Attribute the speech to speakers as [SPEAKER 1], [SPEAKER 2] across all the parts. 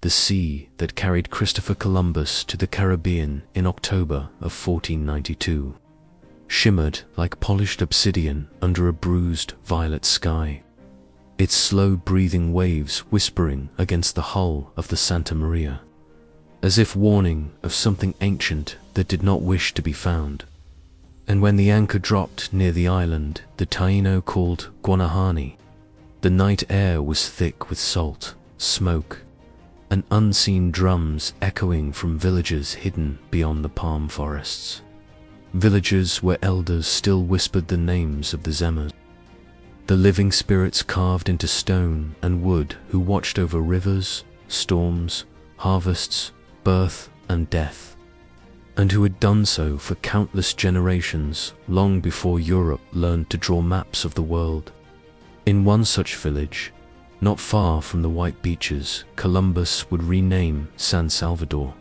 [SPEAKER 1] the sea that carried Christopher Columbus to the Caribbean in October of 1492, shimmered like polished obsidian under a bruised violet sky, its slow-breathing waves whispering against the hull of the Santa Maria, as if warning of something ancient that did not wish to be found. And when the anchor dropped near the island the Taíno called Guanahani, the night air was thick with salt, smoke, and unseen drums echoing from villages hidden beyond the palm forests. Villages where elders still whispered the names of the Zemas, the living spirits carved into stone and wood who watched over rivers, storms, harvests, birth and death, and who had done so for countless generations long before Europe learned to draw maps of the world. In one such village, not far from the white beaches, Columbus would rename San Salvador.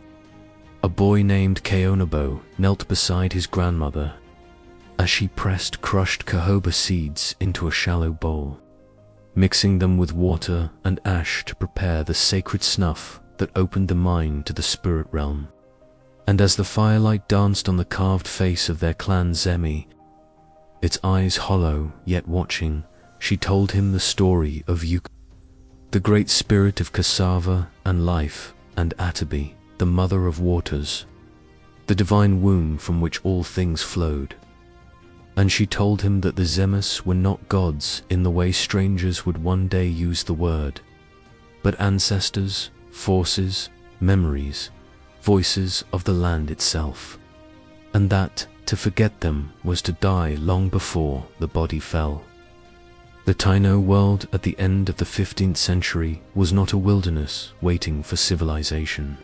[SPEAKER 1] A boy named Kaonabo knelt beside his grandmother as she pressed crushed jojoba seeds into a shallow bowl, mixing them with water and ash to prepare the sacred snuff that opened the mind to the spirit realm. And as the firelight danced on the carved face of their clan Zemi, its eyes hollow yet watching, she told him the story of Yucca, the great spirit of cassava and life, and Atabi, the mother of waters, the divine womb from which all things flowed. And she told him that the Zemas were not gods in the way strangers would one day use the word, but ancestors, forces, memories, voices of the land itself, and that to forget them was to die long before the body fell. The Taíno world at the end of the 15th century was not a wilderness waiting for civilization.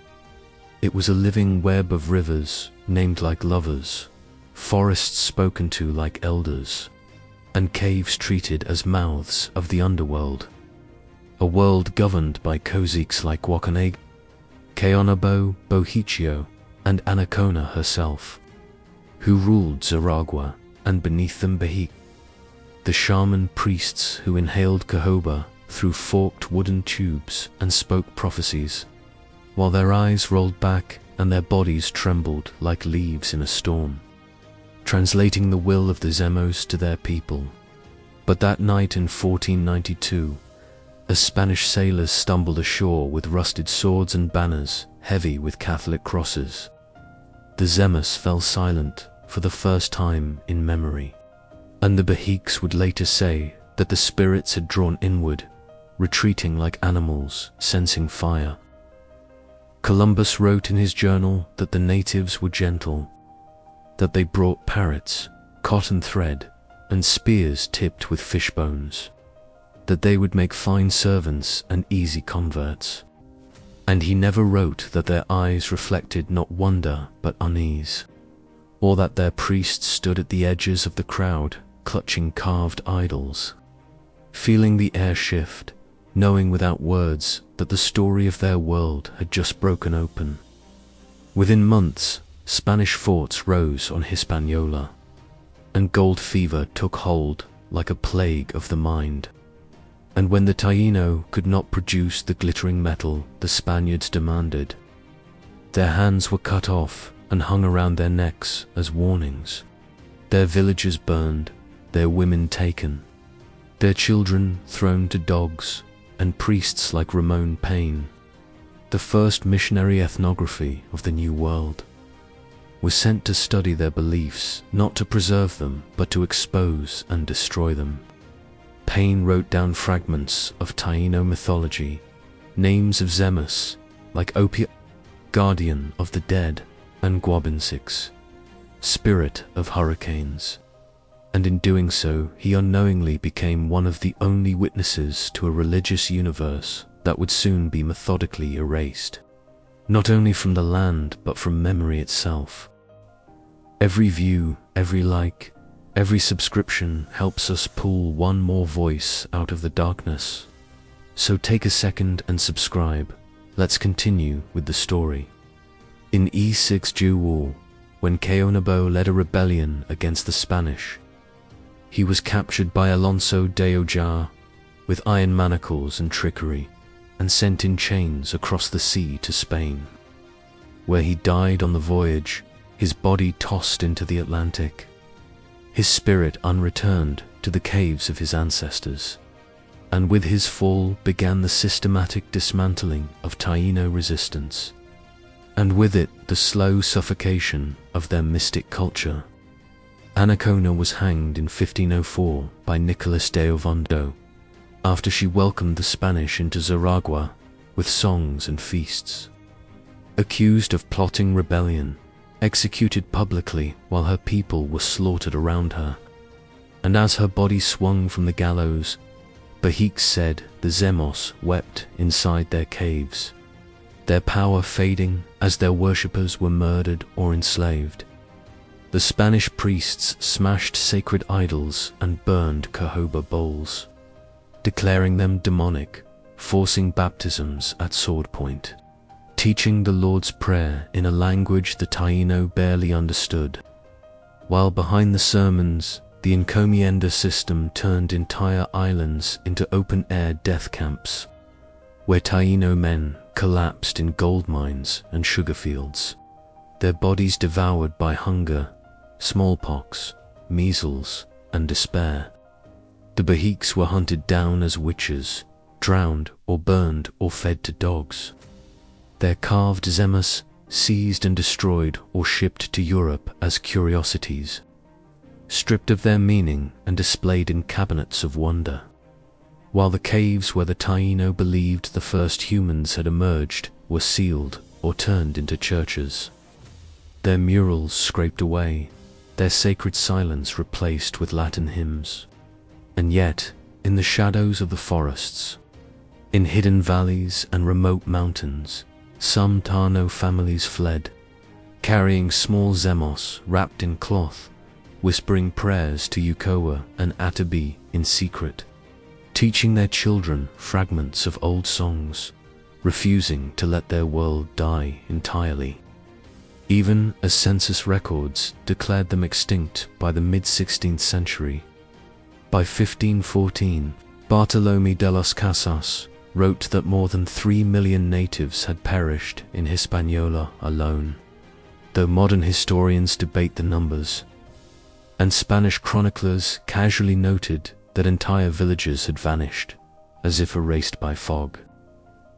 [SPEAKER 1] It was a living web of rivers named like lovers, forests spoken to like elders, and caves treated as mouths of the underworld. A world governed by caciques like Wakaneg, Kaonabo, Bohichio, and Anacona herself, who ruled Zaragua, and beneath them Bahik, the shaman priests who inhaled jojoba through forked wooden tubes and spoke prophecies, while their eyes rolled back and their bodies trembled like leaves in a storm, translating the will of the Zemos to their people. But that night in 1492, as Spanish sailors stumbled ashore with rusted swords and banners heavy with Catholic crosses, the Zemas fell silent for the first time in memory, and the Bahiks would later say that the spirits had drawn inward, retreating like animals sensing fire. Columbus wrote in his journal that the natives were gentle, that they brought parrots, cotton thread, and spears tipped with fish bones, that they would make fine servants and easy converts. And he never wrote that their eyes reflected not wonder but unease, or that their priests stood at the edges of the crowd clutching carved idols, feeling the air shift, knowing without words that the story of their world had just broken open. Within months, Spanish forts rose on Hispaniola, and gold fever took hold like a plague of the mind. And when the Taíno could not produce the glittering metal the Spaniards demanded, their hands were cut off and hung around their necks as warnings, their villages burned, their women taken, their children thrown to dogs, and priests like Ramon Payne, the first missionary ethnography of the New World, was sent to study their beliefs, not to preserve them, but to expose and destroy them. Payne wrote down fragments of Taíno mythology, names of Zemas, like Opia, guardian of the dead, and Guabinsix, spirit of hurricanes. And in doing so, he unknowingly became one of the only witnesses to a religious universe that would soon be methodically erased, not only from the land but from memory itself. Every view, every like, every subscription helps us pull one more voice out of the darkness. So take a second and subscribe. Let's continue with the story. In E6 Juwul, when Kaonabo led a rebellion against the Spanish, he was captured by Alonso de Ojar with iron manacles and trickery, and sent in chains across the sea to Spain, where he died on the voyage, his body tossed into the Atlantic, his spirit unreturned to the caves of his ancestors. And with his fall began the systematic dismantling of Taíno resistance, and with it the slow suffocation of their mystic culture. Anacona was hanged in 1504 by Nicolas de Ovando, after she welcomed the Spanish into Zaragua with songs and feasts. Accused of plotting rebellion, executed publicly while her people were slaughtered around her, and as her body swung from the gallows, Bahiques said the Zemos wept inside their caves, their power fading as their worshippers were murdered or enslaved. The Spanish priests smashed sacred idols and burned cajoba bowls, declaring them demonic, forcing baptisms at sword point, teaching the Lord's Prayer in a language the Taíno barely understood, while behind the sermons, the encomienda system turned entire islands into open-air death camps, where Taíno men collapsed in gold mines and sugar fields, their bodies devoured by hunger, smallpox, measles, and despair. The Bahiques were hunted down as witches, drowned or burned or fed to dogs. Their carved Zemos seized and destroyed or shipped to Europe as curiosities, stripped of their meaning and displayed in cabinets of wonder, while the caves where the Taíno believed the first humans had emerged were sealed or turned into churches, their murals scraped away, their sacred silence replaced with Latin hymns. And yet, in the shadows of the forests, in hidden valleys and remote mountains, some Taíno families fled, carrying small Zemos wrapped in cloth, whispering prayers to Yukoa and Atabi in secret, teaching their children fragments of old songs, refusing to let their world die entirely, even as census records declared them extinct by the mid-16th century. By 1514, Bartolomé de las Casas wrote that more than 3 million natives had perished in Hispaniola alone, though modern historians debate the numbers, and Spanish chroniclers casually noted that entire villages had vanished, as if erased by fog.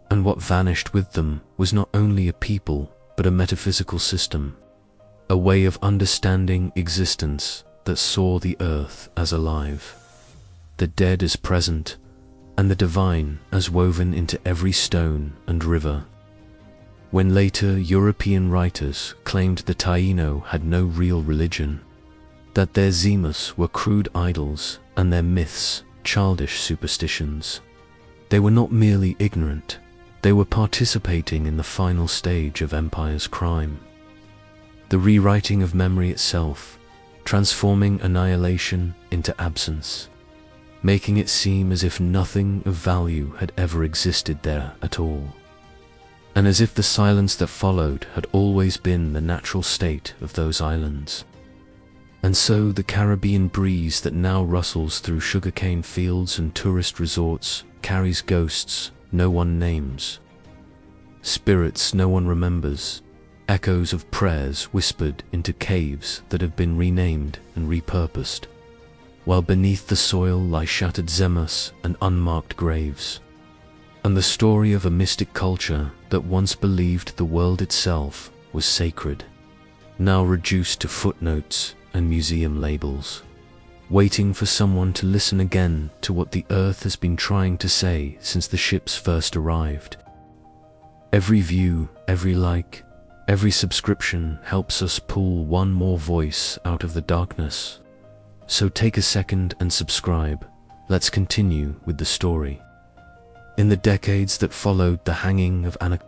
[SPEAKER 1] And what vanished with them was not only a people, but a metaphysical system, a way of understanding existence that saw the earth as alive, the dead as present, and the divine as woven into every stone and river. When later European writers claimed the Taíno had no real religion, that their Zemos were crude idols and their myths childish superstitions, they were not merely ignorant, they were participating in the final stage of empire's crime. The rewriting of memory itself, transforming annihilation into absence, making it seem as if nothing of value had ever existed there at all, and as if the silence that followed had always been the natural state of those islands. And so the Caribbean breeze that now rustles through sugarcane fields and tourist resorts carries ghosts no one names, spirits no one remembers, echoes of prayers whispered into caves that have been renamed and repurposed, while beneath the soil lie shattered Zemos and unmarked graves, and the story of a mystic culture that once believed the world itself was sacred, now reduced to footnotes and museum labels, waiting for someone to listen again to what the earth has been trying to say since the ships first arrived. Every view, every like, every subscription helps us pull one more voice out of the darkness. So take a second and subscribe. Let's continue with the story. In the decades that followed the hanging of Anacona,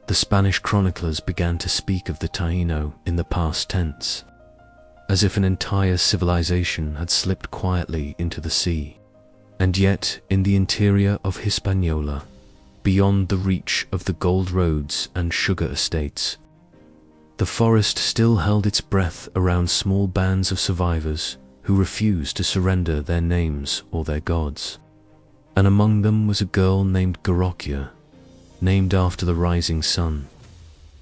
[SPEAKER 1] the Spanish chroniclers began to speak of the Taíno in the past tense, as if an entire civilization had slipped quietly into the sea. And yet, in the interior of Hispaniola, beyond the reach of the gold roads and sugar estates, the forest still held its breath around small bands of survivors who refused to surrender their names or their gods. and among them was a girl named Gorokia, named after the rising sun,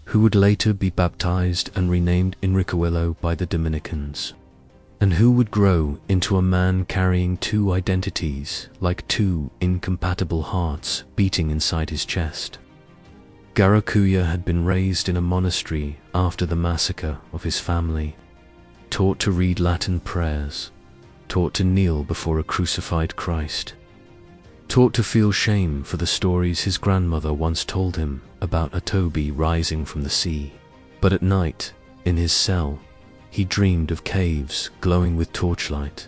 [SPEAKER 1] who would later be baptized and renamed Enriquillo by the Dominicans, and who would grow into a man carrying two identities like two incompatible hearts beating inside his chest. Gorokuya had been raised in a monastery after the massacre of his family, taught to read Latin prayers, taught to kneel before a crucified Christ, taught to feel shame for the stories his grandmother once told him about a Toby rising from the sea. But at night, in his cell, he dreamed of caves glowing with torchlight,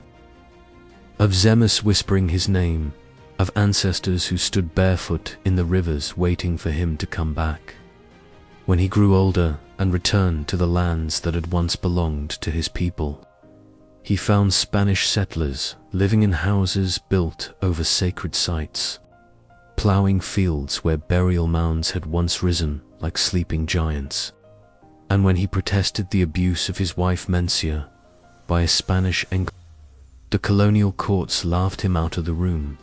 [SPEAKER 1] of Zemus whispering his name, of ancestors who stood barefoot in the rivers waiting for him to come back. When he grew older and returned to the lands that had once belonged to his people, he found Spanish settlers living in houses built over sacred sites, plowing fields where burial mounds had once risen like sleeping giants. And when he protested the abuse of his wife Mencia by a Spanish envoy, the colonial courts laughed him out of the room,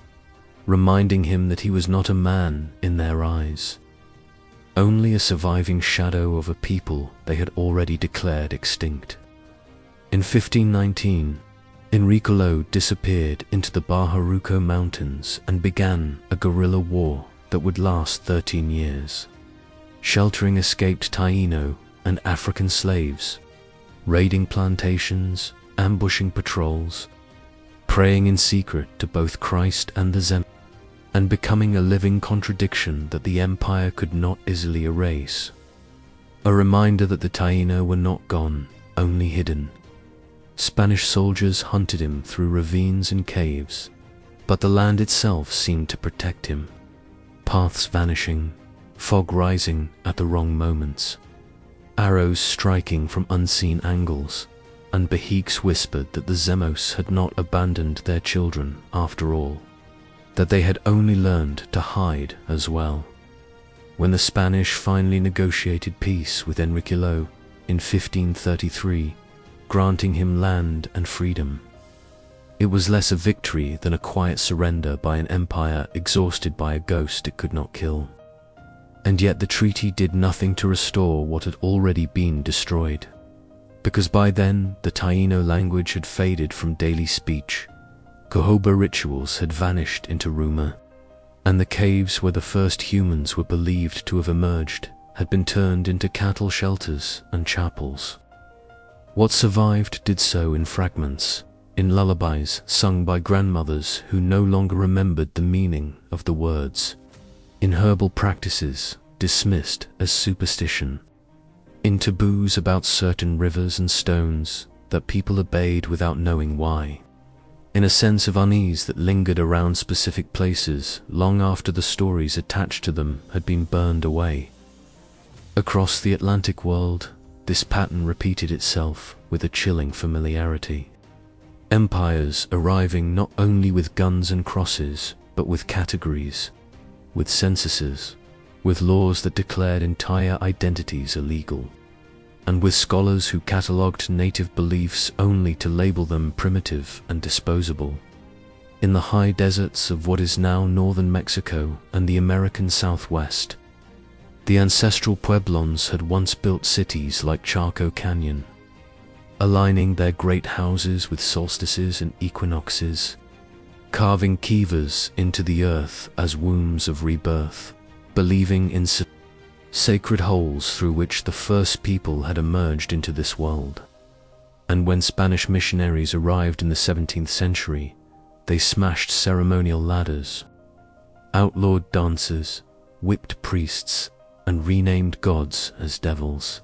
[SPEAKER 1] reminding him that he was not a man in their eyes, only a surviving shadow of a people they had already declared extinct. In 1519, Enriquillo disappeared into the Bajaruco Mountains and began a guerrilla war that would last 13 years, sheltering escaped Taíno and African slaves, raiding plantations, ambushing patrols, praying in secret to both Christ and the Zem, and becoming a living contradiction that the empire could not easily erase. A reminder that the Taíno were not gone, only hidden. Spanish soldiers hunted him through ravines and caves, but the land itself seemed to protect him. Paths vanishing, fog rising at the wrong moments, arrows striking from unseen angles, and Behiks whispered that the Zemos had not abandoned their children after all, that they had only learned to hide as well. When the Spanish finally negotiated peace with Enriquillo in 1533, granting him land and freedom, it was less a victory than a quiet surrender by an empire exhausted by a ghost it could not kill. And yet the treaty did nothing to restore what had already been destroyed, because by then the Taíno language had faded from daily speech, Cohoba rituals had vanished into rumor, and the caves where the first humans were believed to have emerged had been turned into cattle shelters and chapels. What survived did so in fragments, in lullabies sung by grandmothers who no longer remembered the meaning of the words, in herbal practices dismissed as superstition, in taboos about certain rivers and stones that people obeyed without knowing why, in a sense of unease that lingered around specific places long after the stories attached to them had been burned away. Across the Atlantic world, this pattern repeated itself with a chilling familiarity. Empires arriving not only with guns and crosses, but with categories, with censuses, with laws that declared entire identities illegal, and with scholars who catalogued native beliefs only to label them primitive and disposable. In the high deserts of what is now northern Mexico and the American Southwest, the ancestral Pueblons had once built cities like Chaco Canyon, aligning their great houses with solstices and equinoxes, carving kivas into the earth as wombs of rebirth, believing in sacred holes through which the first people had emerged into this world. And when Spanish missionaries arrived in the 17th century, they smashed ceremonial ladders, outlawed dances, whipped priests, and renamed gods as devils,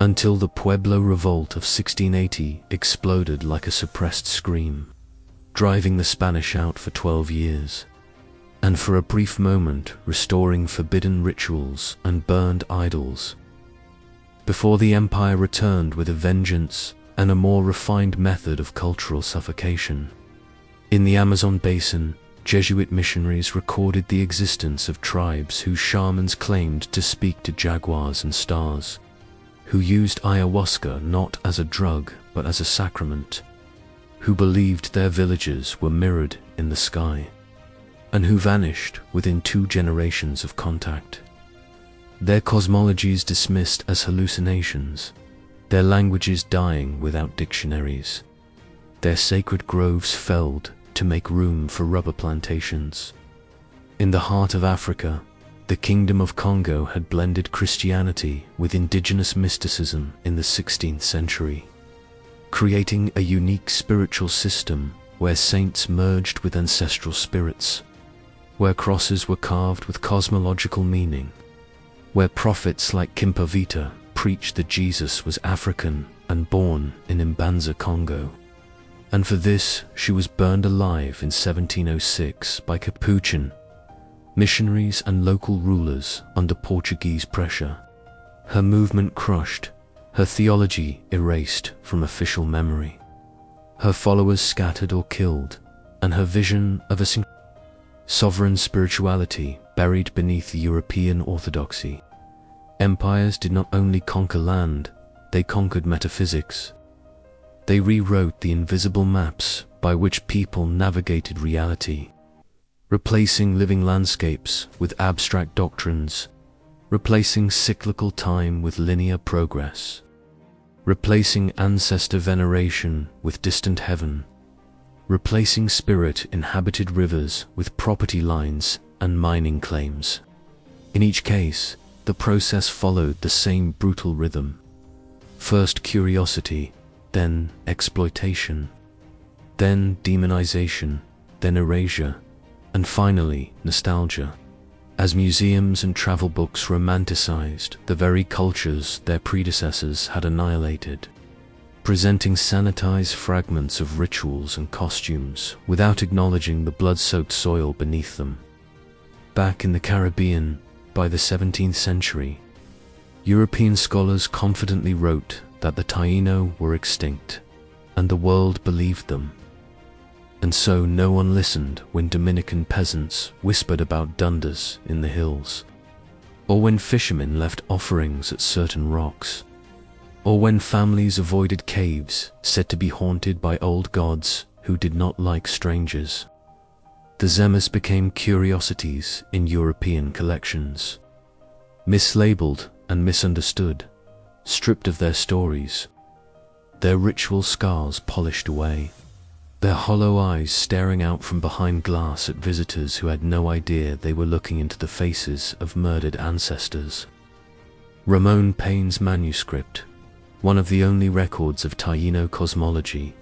[SPEAKER 1] until the Pueblo Revolt of 1680 exploded like a suppressed scream, driving the Spanish out for 12 years. And for a brief moment restoring forbidden rituals and burned idols, before the empire returned with a vengeance and a more refined method of cultural suffocation. In the Amazon basin, Jesuit missionaries recorded the existence of tribes whose shamans claimed to speak to jaguars and stars, who used ayahuasca not as a drug but as a sacrament, who believed their villages were mirrored in the sky. and who vanished within 2 generations of contact. Their cosmologies dismissed as hallucinations, their languages dying without dictionaries, their sacred groves felled to make room for rubber plantations. In the heart of Africa, the Kingdom of Congo had blended Christianity with indigenous mysticism in the 16th century, creating a unique spiritual system where saints merged with ancestral spirits, where crosses were carved with cosmological meaning, where prophets like Kimpavita preached that Jesus was African and born in Mbanza, Congo. And for this, she was burned alive in 1706 by Capuchin missionaries and local rulers under Portuguese pressure. Her movement crushed, her theology erased from official memory, her followers scattered or killed, and her vision of a sovereign spirituality buried beneath European orthodoxy. Empires did not only conquer land, they conquered metaphysics. They rewrote the invisible maps by which people navigated reality, replacing living landscapes with abstract doctrines, replacing cyclical time with linear progress, replacing ancestor veneration with distant heaven, replacing spirit-inhabited rivers with property lines and mining claims. In each case, the process followed the same brutal rhythm. First curiosity, then exploitation, then demonization, then erasure, and finally nostalgia, as museums and travel books romanticized the very cultures their predecessors had annihilated, presenting sanitized fragments of rituals and costumes without acknowledging the blood-soaked soil beneath them. Back in the Caribbean, by the 17th century, European scholars confidently wrote that the Taíno were extinct, and the world believed them. And so no one listened when Dominican peasants whispered about dundas in the hills, or when fishermen left offerings at certain rocks, or when families avoided caves said to be haunted by old gods who did not like strangers. The Zemas became curiosities in European collections, mislabeled and misunderstood, stripped of their stories, their ritual scars polished away, their hollow eyes staring out from behind glass at visitors who had no idea they were looking into the faces of murdered ancestors. Ramon Payne's manuscript, one of the only records of Taíno cosmology,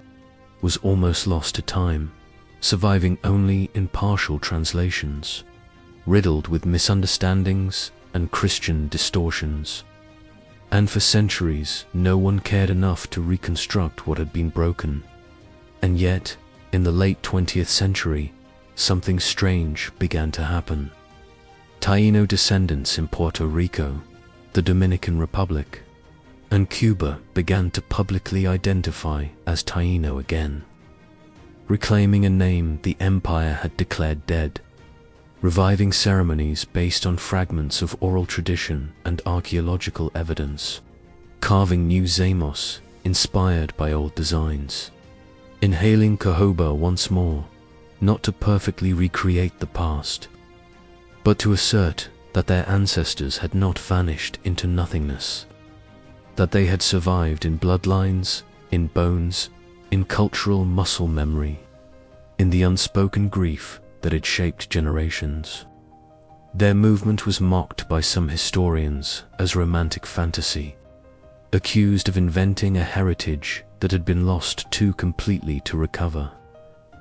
[SPEAKER 1] was almost lost to time, surviving only in partial translations, riddled with misunderstandings and Christian distortions. And for centuries, no one cared enough to reconstruct what had been broken. And yet, in the late 20th century, something strange began to happen. Taíno descendants in Puerto Rico, the Dominican Republic, and Cuba began to publicly identify as Taíno again, reclaiming a name the empire had declared dead, reviving ceremonies based on fragments of oral tradition and archaeological evidence, carving new zemos inspired by old designs, inhaling cahoba once more, not to perfectly recreate the past, but to assert that their ancestors had not vanished into nothingness, that they had survived in bloodlines, in bones, in cultural muscle memory, in the unspoken grief that had shaped generations. Their movement was mocked by some historians as romantic fantasy, accused of inventing a heritage that had been lost too completely to recover.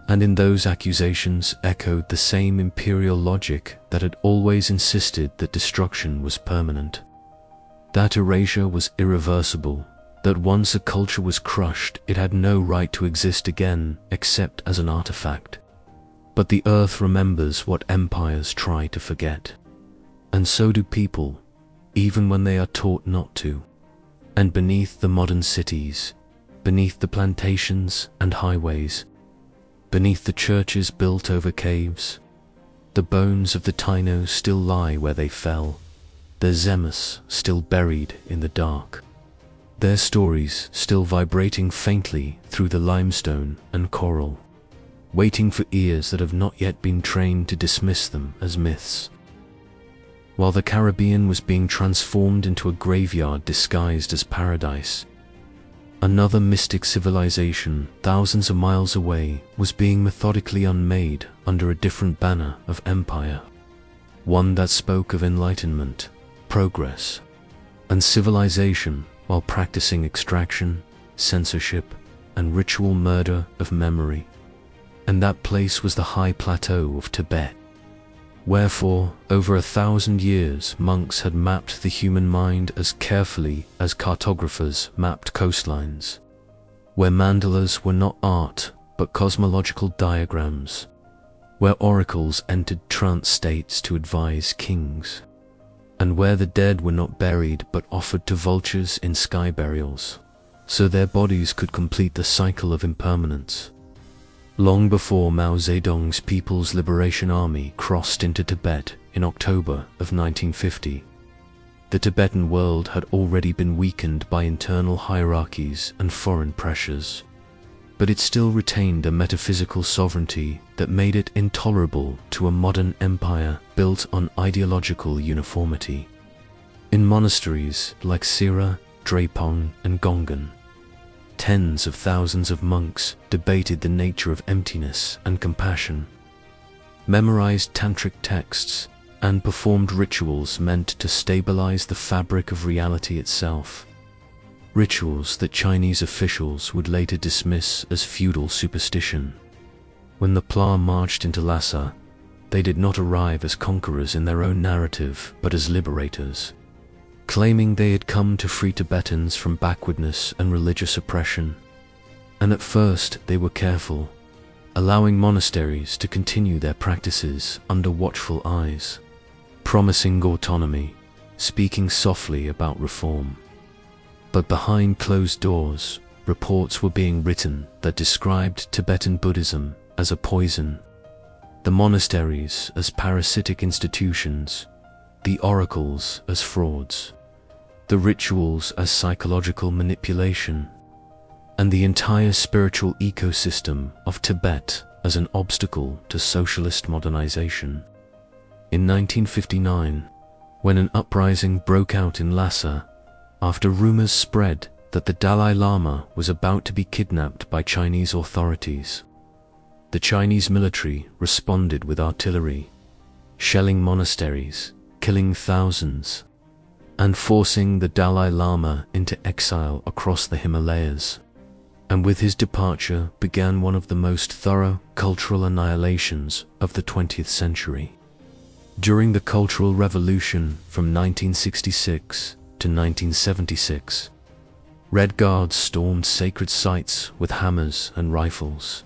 [SPEAKER 1] And in those accusations echoed the same imperial logic that had always insisted that destruction was permanent, that erasure was irreversible, that once a culture was crushed, it had no right to exist again except as an artifact. But the earth remembers what empires try to forget, and so do people, even when they are taught not to. And beneath the modern cities, beneath the plantations and highways, beneath the churches built over caves, the bones of the Taíno still lie where they fell, their zemas still buried in the dark, their stories still vibrating faintly through the limestone and coral. waiting for ears that have not yet been trained to dismiss them as myths. While the Caribbean was being transformed into a graveyard disguised as paradise, another mystic civilization thousands of miles away was being methodically unmade under a different banner of empire, one that spoke of enlightenment, progress, and civilization while practicing extraction, censorship, and ritual murder of memory. And that place was the high plateau of Tibet. Wherefore, over 1,000 years, monks had mapped the human mind as carefully as cartographers mapped coastlines, where mandalas were not art but cosmological diagrams, where oracles entered trance states to advise kings, and where the dead were not buried but offered to vultures in sky burials, so their bodies could complete the cycle of impermanence. Long before Mao Zedong's People's Liberation Army crossed into Tibet in October of 1950, the Tibetan world had already been weakened by internal hierarchies and foreign pressures, but it still retained a metaphysical sovereignty that made it intolerable to a modern empire built on ideological uniformity. In monasteries like Sira, Drepung, and Gongan, tens of thousands of monks debated the nature of emptiness and compassion, memorized tantric texts, and performed rituals meant to stabilize the fabric of reality itself. Rituals that Chinese officials would later dismiss as feudal superstition. When the Pla marched into Lhasa, they did not arrive as conquerors in their own narrative, but as liberators, claiming they had come to free Tibetans from backwardness and religious oppression. And at first they were careful, allowing monasteries to continue their practices under watchful eyes, promising autonomy, speaking softly about reform. But behind closed doors, reports were being written that described Tibetan Buddhism as a poison, the monasteries as parasitic institutions, the oracles as frauds, the rituals as psychological manipulation, and the entire spiritual ecosystem of Tibet as an obstacle to socialist modernization. In 1959, when an uprising broke out in Lhasa, after rumors spread that the Dalai Lama was about to be kidnapped by Chinese authorities, the Chinese military responded with artillery, shelling monasteries, killing thousands, and forcing the Dalai Lama into exile across the Himalayas. And with his departure began one of the most thorough cultural annihilations of the 20th century. During the Cultural Revolution from 1966 to 1976, Red Guards stormed sacred sites with hammers and rifles,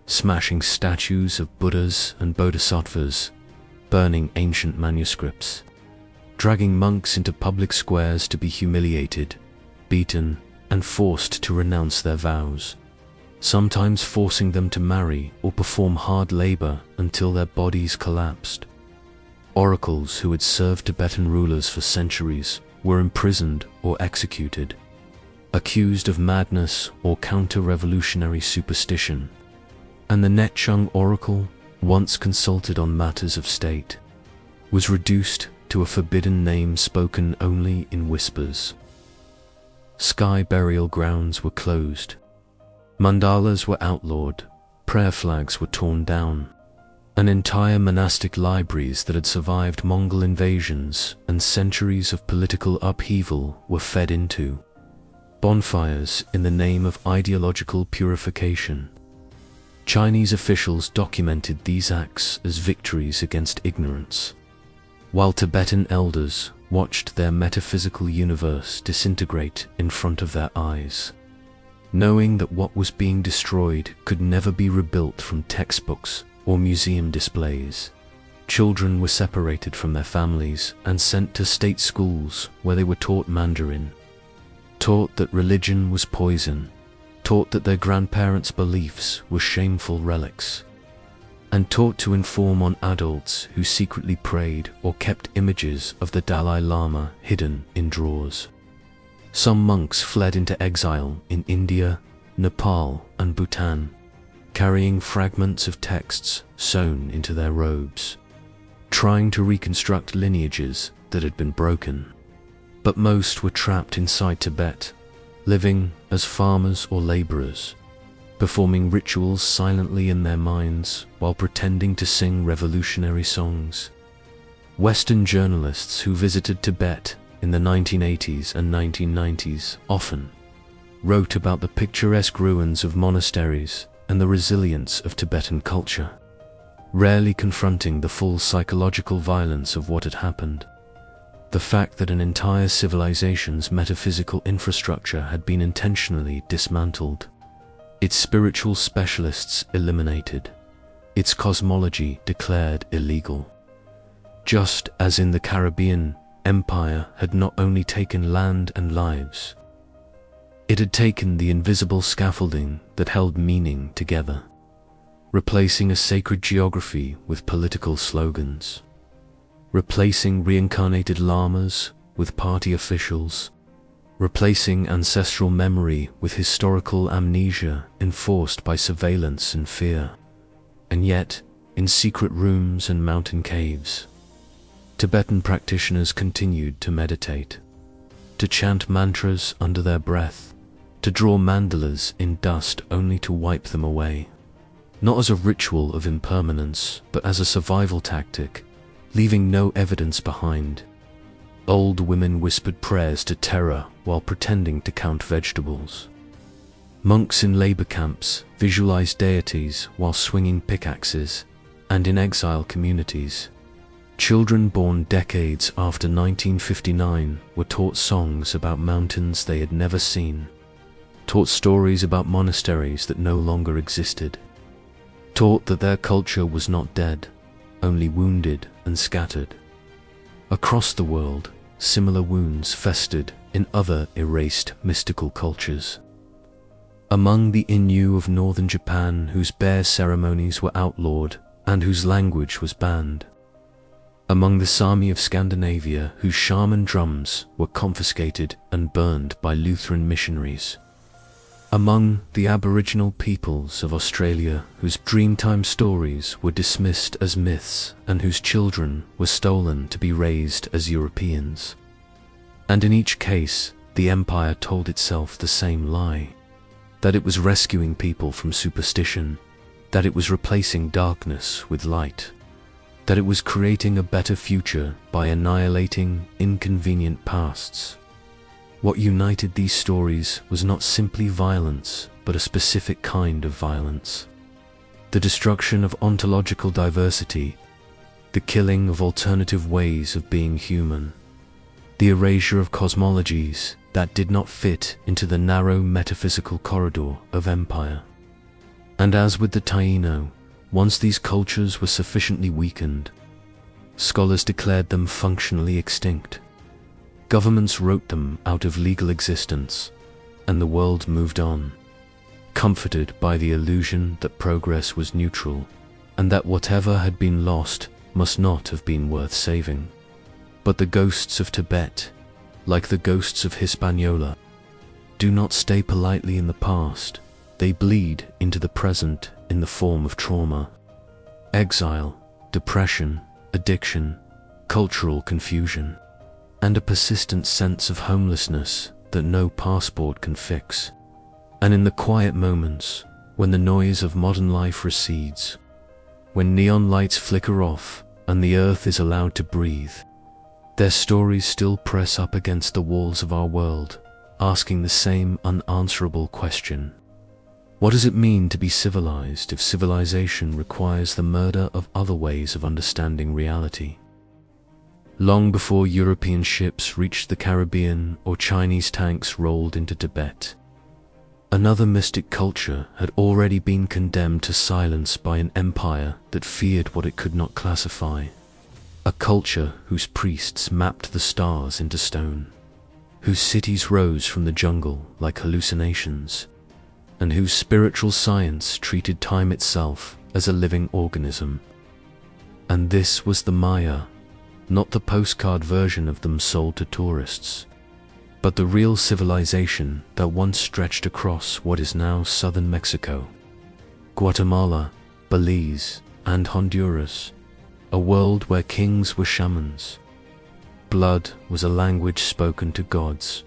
[SPEAKER 1] smashing statues of Buddhas and Bodhisattvas, burning ancient manuscripts, dragging monks into public squares to be humiliated, beaten, and forced to renounce their vows, sometimes forcing them to marry or perform hard labor until their bodies collapsed. Oracles who had served Tibetan rulers for centuries were imprisoned or executed, accused of madness or counter-revolutionary superstition, and the Nechung oracle, once consulted on matters of state, was reduced to a forbidden name spoken only in whispers. Sky burial grounds were closed, mandalas were outlawed, prayer flags were torn down, and entire monastic libraries that had survived Mongol invasions and centuries of political upheaval were fed into. Bonfires in the name of ideological purification. Chinese officials documented these acts as victories against ignorance, while Tibetan elders watched their metaphysical universe disintegrate in front of their eyes, knowing that what was being destroyed could never be rebuilt from textbooks or museum displays. Children were separated from their families and sent to state schools where they were taught Mandarin, taught that religion was poison, taught that their grandparents' beliefs were shameful relics, and taught to inform on adults who secretly prayed or kept images of the Dalai Lama hidden in drawers. Some monks fled into exile in India, Nepal, and Bhutan, carrying fragments of texts sewn into their robes, trying to reconstruct lineages that had been broken. But most were trapped inside Tibet, living as farmers or laborers, performing rituals silently in their minds while pretending to sing revolutionary songs. Western journalists who visited Tibet in the 1980s and 1990s often wrote about the picturesque ruins of monasteries and the resilience of Tibetan culture, rarely confronting the full psychological violence of what had happened. The fact that an entire civilization's metaphysical infrastructure had been intentionally dismantled, its spiritual specialists eliminated, its cosmology declared illegal. Just as in the Caribbean, empire had not only taken land and lives, it had taken the invisible scaffolding that held meaning together, replacing a sacred geography with political slogans, replacing reincarnated lamas with party officials, replacing ancestral memory with historical amnesia enforced by surveillance and fear. And yet, in secret rooms and mountain caves, Tibetan practitioners continued to meditate, to chant mantras under their breath, to draw mandalas in dust only to wipe them away, not as a ritual of impermanence, but as a survival tactic, leaving no evidence behind. Old women whispered prayers to terror while pretending to count vegetables. Monks in labor camps visualized deities while swinging pickaxes, and in exile communities, children born decades after 1959 were taught songs about mountains they had never seen, taught stories about monasteries that no longer existed, taught that their culture was not dead, only wounded and scattered. Across the world, similar wounds festered in other erased mystical cultures. Among the Innu of northern Japan, whose bear ceremonies were outlawed and whose language was banned. Among the Sami of Scandinavia, whose shaman drums were confiscated and burned by Lutheran missionaries. Among the Aboriginal peoples of Australia, whose Dreamtime stories were dismissed as myths and whose children were stolen to be raised as Europeans. And in each case, the empire told itself the same lie, that it was rescuing people from superstition, that it was replacing darkness with light, that it was creating a better future by annihilating inconvenient pasts. What united these stories was not simply violence, but a specific kind of violence. The destruction of ontological diversity, the killing of alternative ways of being human, the erasure of cosmologies that did not fit into the narrow metaphysical corridor of empire. And as with the Taíno, once these cultures were sufficiently weakened, scholars declared them functionally extinct. Governments wrote them out of legal existence, and the world moved on, comforted by the illusion that progress was neutral, and that whatever had been lost must not have been worth saving. But the ghosts of Tibet, like the ghosts of Hispaniola, do not stay politely in the past. They bleed into the present in the form of trauma, exile, depression, addiction, cultural confusion, and a persistent sense of homelessness that no passport can fix. And in the quiet moments, when the noise of modern life recedes, when neon lights flicker off and the earth is allowed to breathe, their stories still press up against the walls of our world, asking the same unanswerable question. What does it mean to be civilized if civilization requires the murder of other ways of understanding reality? Long before European ships reached the Caribbean or Chinese tanks rolled into Tibet, another mystic culture had already been condemned to silence by an empire that feared what it could not classify. A culture whose priests mapped the stars into stone, whose cities rose from the jungle like hallucinations, and whose spiritual science treated time itself as a living organism. And this was the Maya, not the postcard version of them sold to tourists, but the real civilization that once stretched across what is now southern Mexico. Guatemala, Belize, and Honduras, a world where kings were shamans. Blood was a language spoken to gods,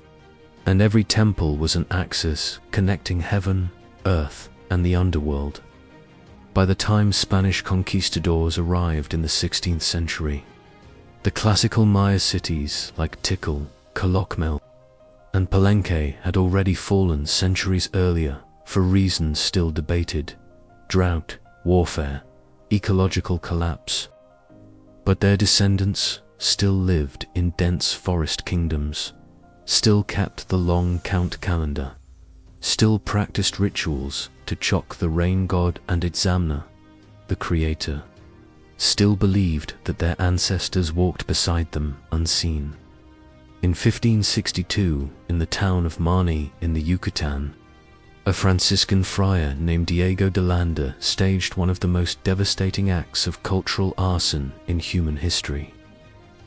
[SPEAKER 1] and every temple was an axis connecting heaven, earth, and the underworld. By the time Spanish conquistadors arrived in the 16th century, the classical Maya cities like Tikal, Calakmul, and Palenque had already fallen centuries earlier for reasons still debated: drought, warfare, ecological collapse. But their descendants still lived in dense forest kingdoms, still kept the long count calendar, still practiced rituals to Chok the rain god and Itzamna, the creator, still believed that their ancestors walked beside them unseen. In 1562, in the town of Mani in the Yucatan, a Franciscan friar named Diego de Landa staged one of the most devastating acts of cultural arson in human history,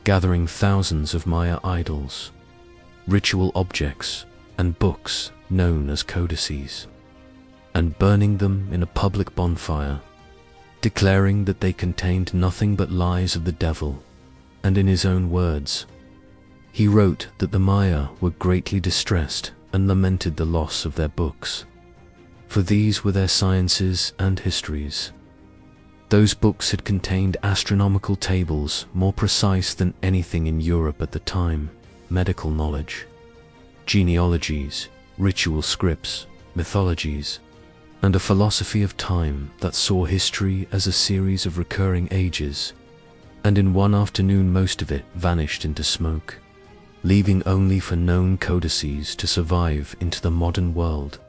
[SPEAKER 1] gathering thousands of Maya idols, ritual objects, and books known as codices, and burning them in a public bonfire, declaring that they contained nothing but lies of the devil. And in his own words, he wrote that the Maya were greatly distressed and lamented the loss of their books, for these were their sciences and histories. Those books had contained astronomical tables more precise than anything in Europe at the time, medical knowledge, genealogies, ritual scripts, mythologies, and a philosophy of time that saw history as a series of recurring ages. And in one afternoon most of it vanished into smoke, leaving only for known codices to survive into the modern world.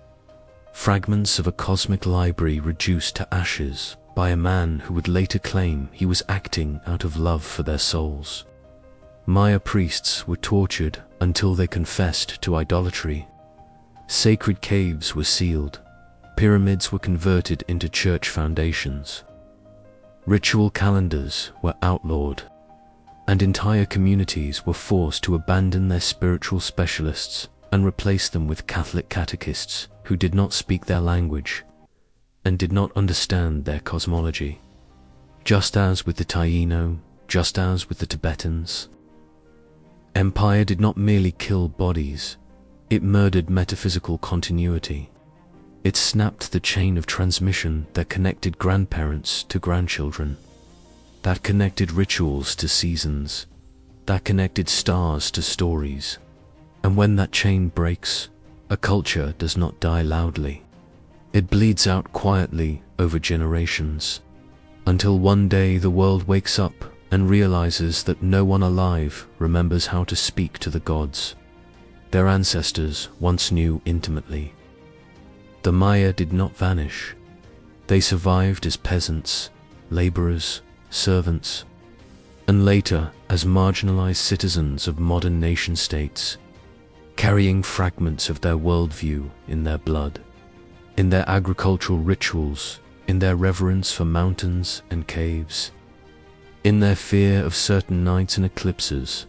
[SPEAKER 1] Fragments of a cosmic library reduced to ashes by a man who would later claim he was acting out of love for their souls. Maya priests were tortured until they confessed to idolatry. Sacred caves were sealed. Pyramids were converted into church foundations. Ritual calendars were outlawed, and entire communities were forced to abandon their spiritual specialists and replace them with Catholic catechists who did not speak their language and did not understand their cosmology. Just as with the Taíno, just as with the Tibetans, empire did not merely kill bodies, it murdered metaphysical continuity. It snapped the chain of transmission that connected grandparents to grandchildren, that connected rituals to seasons, that connected stars to stories. And when that chain breaks, a culture does not die loudly. It bleeds out quietly over generations, until one day the world wakes up and realizes that no one alive remembers how to speak to the gods their ancestors once knew intimately. The Maya did not vanish. They survived as peasants, laborers, servants, and later as marginalized citizens of modern nation-states, carrying fragments of their worldview in their blood, in their agricultural rituals, in their reverence for mountains and caves, in their fear of certain nights and eclipses,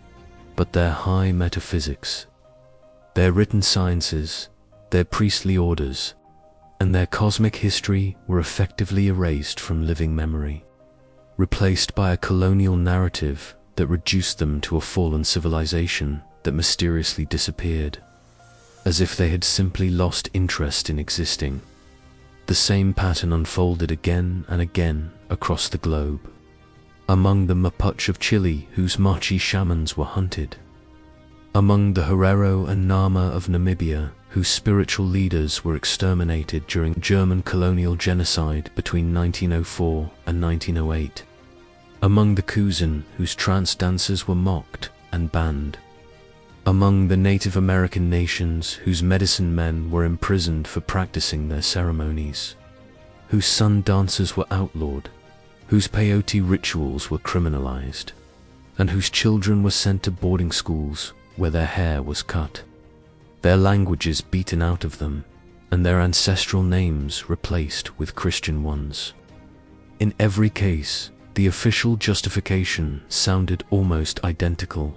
[SPEAKER 1] but their high metaphysics, their written sciences, their priestly orders, and their cosmic history were effectively erased from living memory, replaced by a colonial narrative that reduced them to a fallen civilization that mysteriously disappeared, as if they had simply lost interest in existing. The same pattern unfolded again and again across the globe. Among the Mapuche of Chile, whose Machi shamans were hunted. Among the Herero and Nama of Namibia, whose spiritual leaders were exterminated during German colonial genocide between 1904 and 1908. Among the Kuzan, whose trance dancers were mocked and banned. Among the Native American nations whose medicine men were imprisoned for practicing their ceremonies, whose sun dancers were outlawed, whose peyote rituals were criminalized, and whose children were sent to boarding schools where their hair was cut, their languages beaten out of them, and their ancestral names replaced with Christian ones. In every case, the official justification sounded almost identical.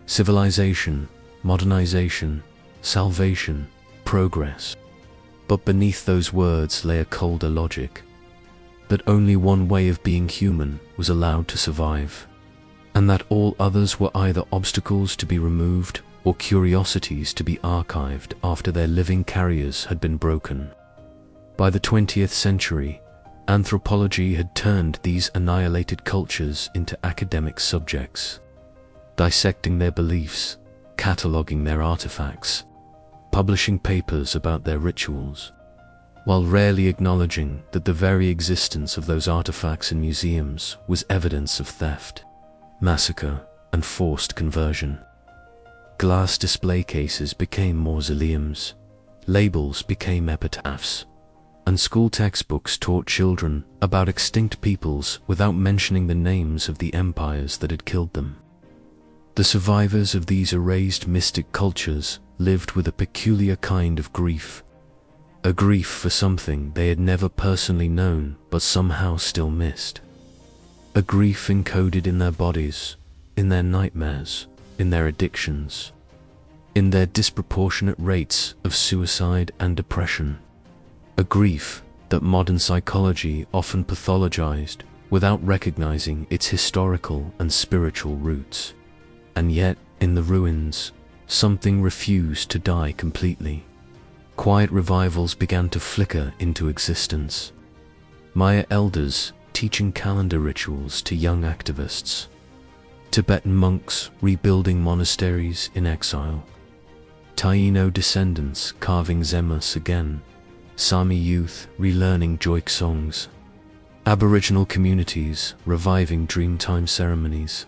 [SPEAKER 1] Civilization, modernization, salvation, progress. But beneath those words lay a colder logic, that only one way of being human was allowed to survive, and that all others were either obstacles to be removed or curiosities to be archived after their living carriers had been broken. By the 20th century, anthropology had turned these annihilated cultures into academic subjects, dissecting their beliefs, cataloging their artifacts, publishing papers about their rituals, while rarely acknowledging that the very existence of those artifacts in museums was evidence of theft, massacre, and forced conversion. Glass display cases became mausoleums, labels became epitaphs, and school textbooks taught children about extinct peoples without mentioning the names of the empires that had killed them. The survivors of these erased mystic cultures lived with a peculiar kind of grief, a grief for something they had never personally known but somehow still missed, a grief encoded in their bodies, in their nightmares, in their addictions, in their disproportionate rates of suicide and depression, a grief that modern psychology often pathologized without recognizing its historical and spiritual roots. And yet, in the ruins, something refused to die completely. Quiet revivals began to flicker into existence. Maya elders teaching calendar rituals to young activists, Tibetan monks rebuilding monasteries in exile, Taíno descendants carving zemus again, Sami youth relearning joik songs, Aboriginal communities reviving dreamtime ceremonies,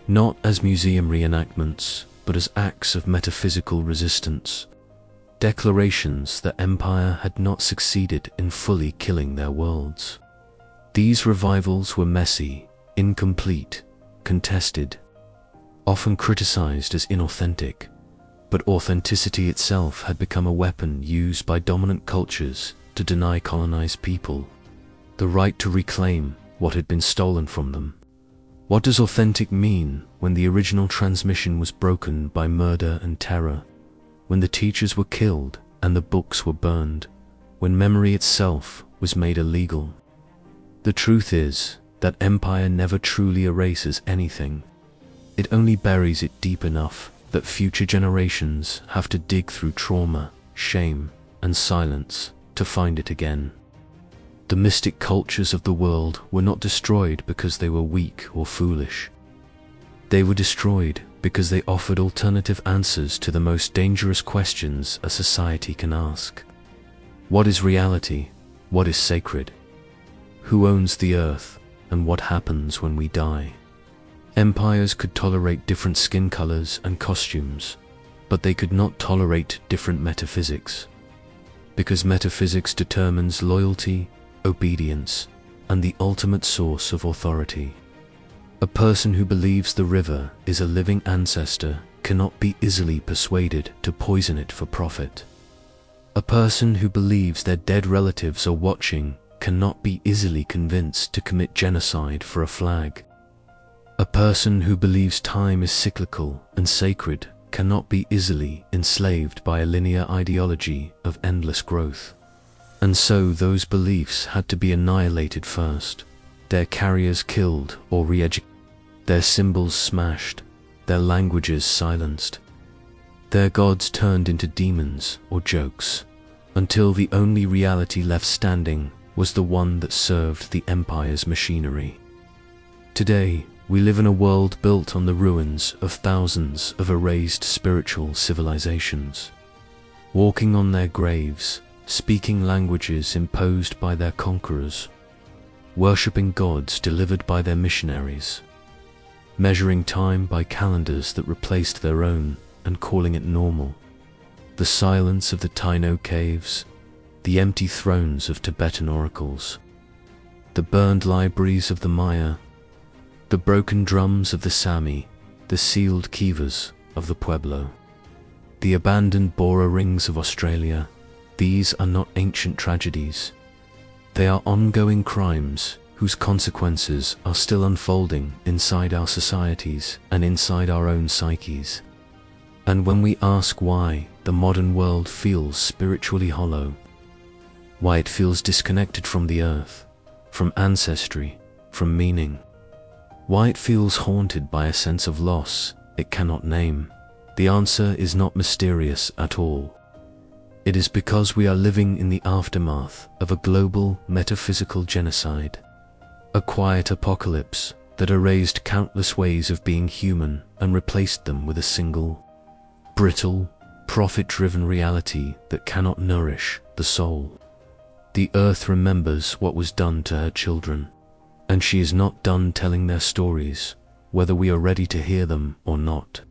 [SPEAKER 1] not as museum reenactments, but as acts of metaphysical resistance, declarations that empire had not succeeded in fully killing their worlds. These revivals were messy, incomplete, contested, often criticized as inauthentic, but authenticity itself had become a weapon used by dominant cultures to deny colonized people the right to reclaim what had been stolen from them. What does authentic mean when the original transmission was broken by murder and terror, when the teachers were killed and the books were burned, when memory itself was made illegal? The truth is that empire never truly erases anything. It only buries it deep enough that future generations have to dig through trauma, shame, and silence to find it again. The mystic cultures of the world were not destroyed because they were weak or foolish. They were destroyed because they offered alternative answers to the most dangerous questions a society can ask. What is reality? What is sacred? Who owns the earth? And what happens when we die? Empires could tolerate different skin colors and costumes, but they could not tolerate different metaphysics, because metaphysics determines loyalty, obedience, and the ultimate source of authority. A person who believes the river is a living ancestor cannot be easily persuaded to poison it for profit. A person who believes their dead relatives are watching cannot be easily convinced to commit genocide for a flag. A person who believes time is cyclical and sacred cannot be easily enslaved by a linear ideology of endless growth. And so those beliefs had to be annihilated first, their carriers killed or re-educated, their symbols smashed, their languages silenced, their gods turned into demons or jokes, until the only reality left standing was the one that served the empire's machinery. Today, we live in a world built on the ruins of thousands of erased spiritual civilizations, walking on their graves, speaking languages imposed by their conquerors, worshipping gods delivered by their missionaries, measuring time by calendars that replaced their own and calling it normal. The silence of the Taíno caves, the empty thrones of Tibetan oracles, the burned libraries of the Maya, the broken drums of the Sami, the sealed kivas of the Pueblo, the abandoned Bora rings of Australia. These are not ancient tragedies. They are ongoing crimes whose consequences are still unfolding inside our societies and inside our own psyches. And when we ask why the modern world feels spiritually hollow, why it feels disconnected from the earth, from ancestry, from meaning, why it feels haunted by a sense of loss it cannot name. The answer is not mysterious at all. It is because we are living in the aftermath of a global metaphysical genocide, a quiet apocalypse that erased countless ways of being human and replaced them with a single, brittle, profit-driven reality that cannot nourish the soul. The earth remembers what was done to her children, and she is not done telling their stories, whether we are ready to hear them or not.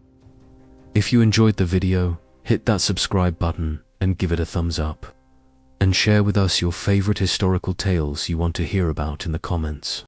[SPEAKER 1] If you enjoyed the video, hit that subscribe button and give it a thumbs up, and share with us your favorite historical tales you want to hear about in the comments.